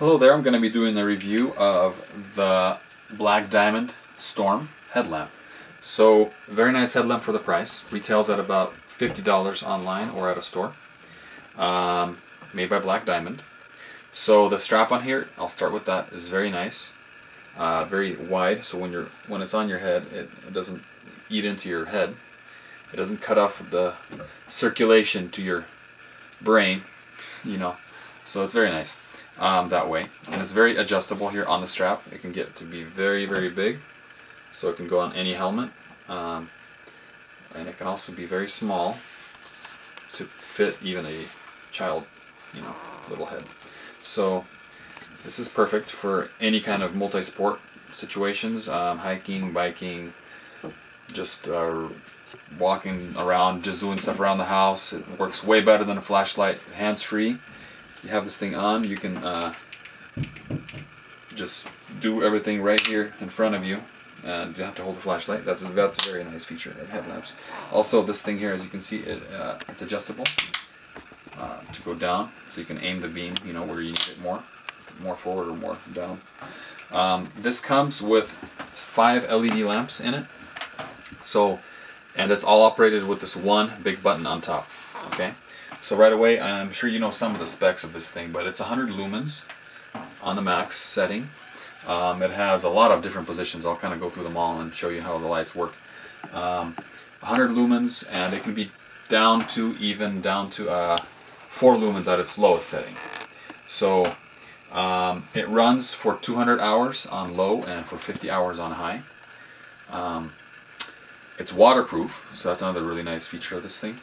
Hello there, I'm going to be doing a review of the Black Diamond Storm headlamp. So, very nice headlamp for the price. Retails at about $50 online or at a store. Made by Black Diamond. So the strap on here, I'll start with that, is very nice. Very wide, so when it's on your head, it doesn't eat into your head. It doesn't cut off the circulation to your brain, you know. So it's very nice that way. And it's very adjustable here on the strap. It can get to be very, very big. So it can go on any helmet. And it can also be very small to fit even a child, you know, little head. So this is perfect for any kind of multi-sport situations, hiking, biking, just walking around, just doing stuff around the house. It works way better than a flashlight, hands-free. You have this thing on, you can just do everything right here in front of you, and you don't have to hold the flashlight. That's a very nice feature of headlamps. Also, this thing here, as you can see, it's adjustable to go down, so you can aim the beam, you know, where you need it more forward or more down. This comes with 5 LED lamps in it. So, and it's all operated with this one big button on top. Okay. So right away, I'm sure you know some of the specs of this thing, but it's 100 lumens on the max setting. It has a lot of different positions. I'll kind of go through them all and show you how the lights work. 100 lumens, and it can be down to 4 lumens at its lowest setting. So it runs for 200 hours on low and for 50 hours on high. It's waterproof, so that's another really nice feature of this thing.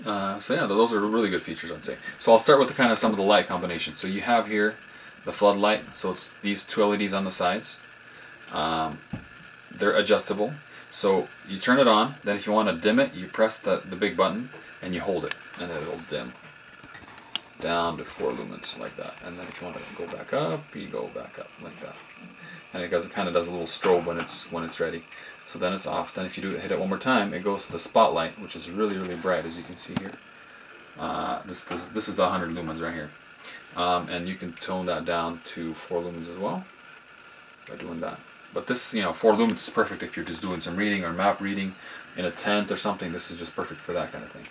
So yeah, those are really good features, I'd say. So I'll start with some of the light combinations. So you have here the floodlight, so it's these 2 LEDs on the sides. They're adjustable, so you turn it on, then if you want to dim it, you press the big button and you hold it, and it'll dim down to 4 lumens like that. And then if you want to go back up, you go back up like that. And it kind of does a little strobe when it's ready. So then it's off. Then if you hit it one more time, it goes to the spotlight, which is really, really bright, as you can see here. This is the 100 lumens right here. And you can tone that down to 4 lumens as well by doing that. But this, 4 lumens is perfect if you're just doing some reading or map reading in a tent or something. This is just perfect for that kind of thing.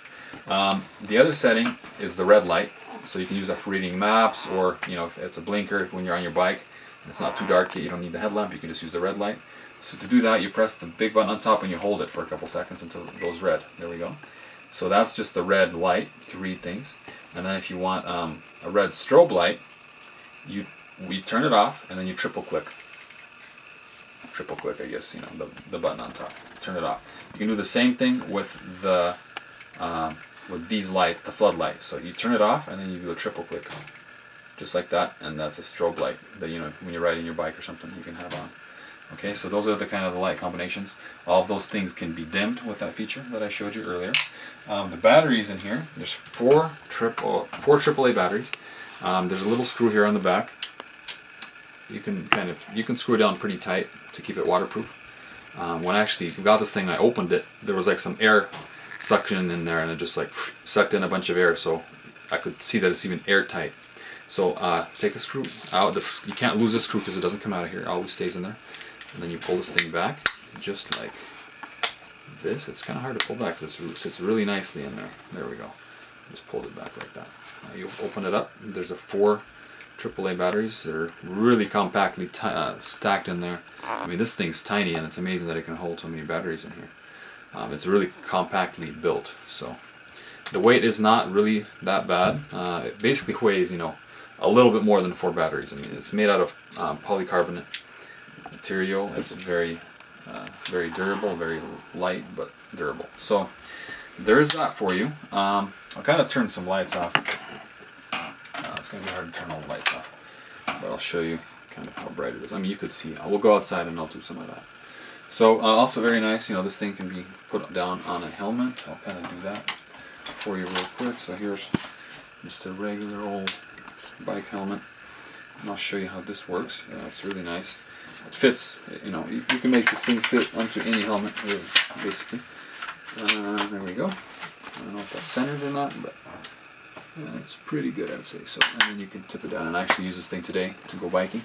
The other setting is the red light. So you can use that for reading maps, or if it's a blinker when you're on your bike and it's not too dark yet, you don't need the headlamp, you can just use the red light. So to do that, you press the big button on top and you hold it for a couple seconds until it goes red. There we go. So that's just the red light to read things. And then if you want a red strobe light, we turn it off and then you triple click. Triple click, I guess, the button on top. Turn it off. You can do the same thing with with these lights, the floodlight. So you turn it off and then you do a triple click, just like that, and that's a strobe light that when you're riding your bike or something you can have on. Okay, so those are the the light combinations. All of those things can be dimmed with that feature that I showed you earlier. The batteries in here, there's 4 AAA batteries. There's a little screw here on the back. You can screw it down pretty tight to keep it waterproof. When I actually got this thing, I opened it. There was like some air suction in there, and it just like sucked in a bunch of air. So I could see that it's even airtight. So take the screw out. You can't lose this screw because it doesn't come out of here. It always stays in there. And then you pull this thing back, just like this. It's kind of hard to pull back because it sits really nicely in there. There we go. Just pulled it back like that. You open it up. There's 4 AAA batteries. They're really compactly stacked in there. I mean, this thing's tiny, and it's amazing that it can hold so many batteries in here. It's really compactly built. So the weight is not really that bad. It basically weighs, a little bit more than 4 batteries. I mean, it's made out of polycarbonate material. It's very durable, very light but durable. So there's that for you. I'll kind of turn some lights off. It's going to be hard to turn all the lights off, but I'll show you kind of how bright it is. I mean, you could see. We'll go outside and I'll do some of that. So also very nice, this thing can be put down on a helmet. I'll kind of do that for you real quick. So here's just a regular old bike helmet, and I'll show you how this works. It's really nice. It fits, you can make this thing fit onto any helmet, really, basically. There we go. I don't know if that's centered or not, but That's pretty good, I'd say. So, and then you can tip it down. And I actually use this thing today to go biking.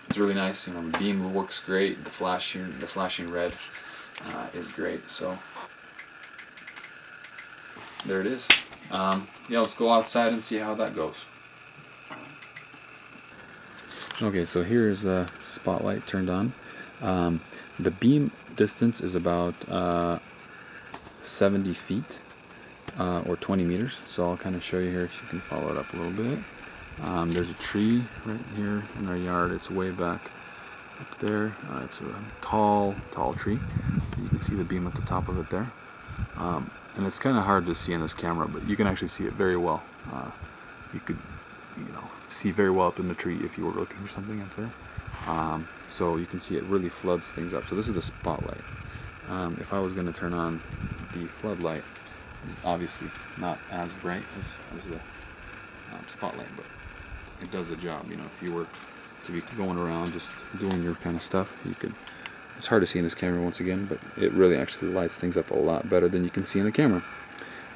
It's really nice. You know, the beam works great. The flashing red is great. So there it is. Yeah, let's go outside and see how that goes. Okay, so here's a spotlight turned on. The beam distance is about 70 feet or 20 meters. So I'll kind of show you here if you can follow it up a little bit. There's a tree right here in our yard. It's way back up there. It's a tall tree. You can see the beam at the top of it there. And it's kind of hard to see in this camera, but you can actually see it very well. You could, see very well up in the tree if you were looking for something up there. So you can see it really floods things up. So this is the spotlight. If I was going to turn on the floodlight, it's obviously not as bright as the spotlight, but it does the job. If you were to be going around just doing your kind of stuff, you could. It's hard to see in this camera once again, but it really actually lights things up a lot better than you can see in the camera.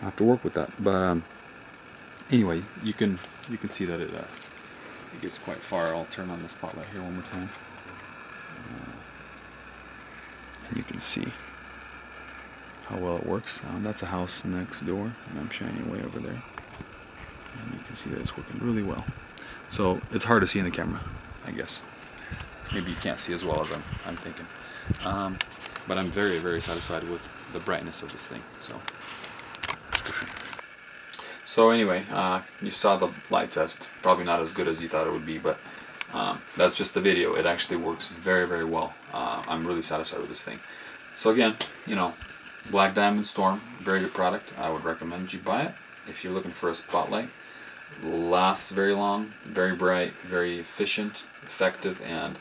I have to work with that, but anyway, you can see that it gets quite far. I'll turn on the spotlight here one more time, and you can see how well it works. That's a house next door, and I'm shining way over there, and you can see that it's working really well. So it's hard to see in the camera, I guess. Maybe you can't see as well as I'm thinking. But I'm very, very satisfied with the brightness of this thing. So anyway, you saw the light test. Probably not as good as you thought it would be, but that's just the video. It actually works very, very well. I'm really satisfied with this thing. So again, Black Diamond Storm, very good product. I would recommend you buy it if you're looking for a spotlight. Lasts very long, very bright, very efficient, effective, and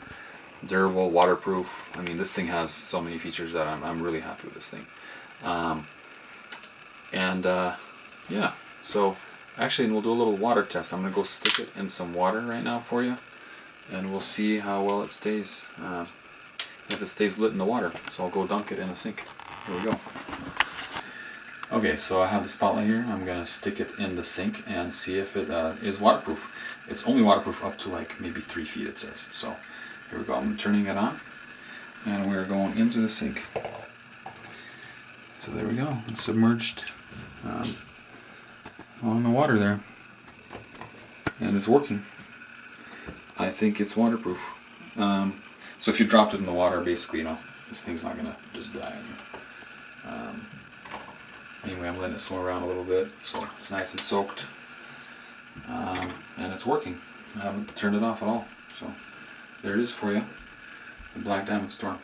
durable, waterproof. I mean, this thing has so many features that I'm really happy with this thing. Yeah, so actually we'll do a little water test. I'm going to go stick it in some water right now for you, and we'll see how well it stays, if it stays lit in the water. So I'll go dunk it in a sink. Here we go. Okay, so I have the spotlight here. I'm going to stick it in the sink and see if it is waterproof. It's only waterproof up to like maybe 3 feet, it says. So here we go. I'm turning it on, and we're going into the sink. So there we go. It's submerged on the water there, and it's working. I think it's waterproof. So if you dropped it in the water, basically, this thing's not gonna just die on you. Anyway, I'm letting it swim around a little bit, so it's nice and soaked, and it's working. I haven't turned it off at all. So there it is for you, the Black Diamond Storm.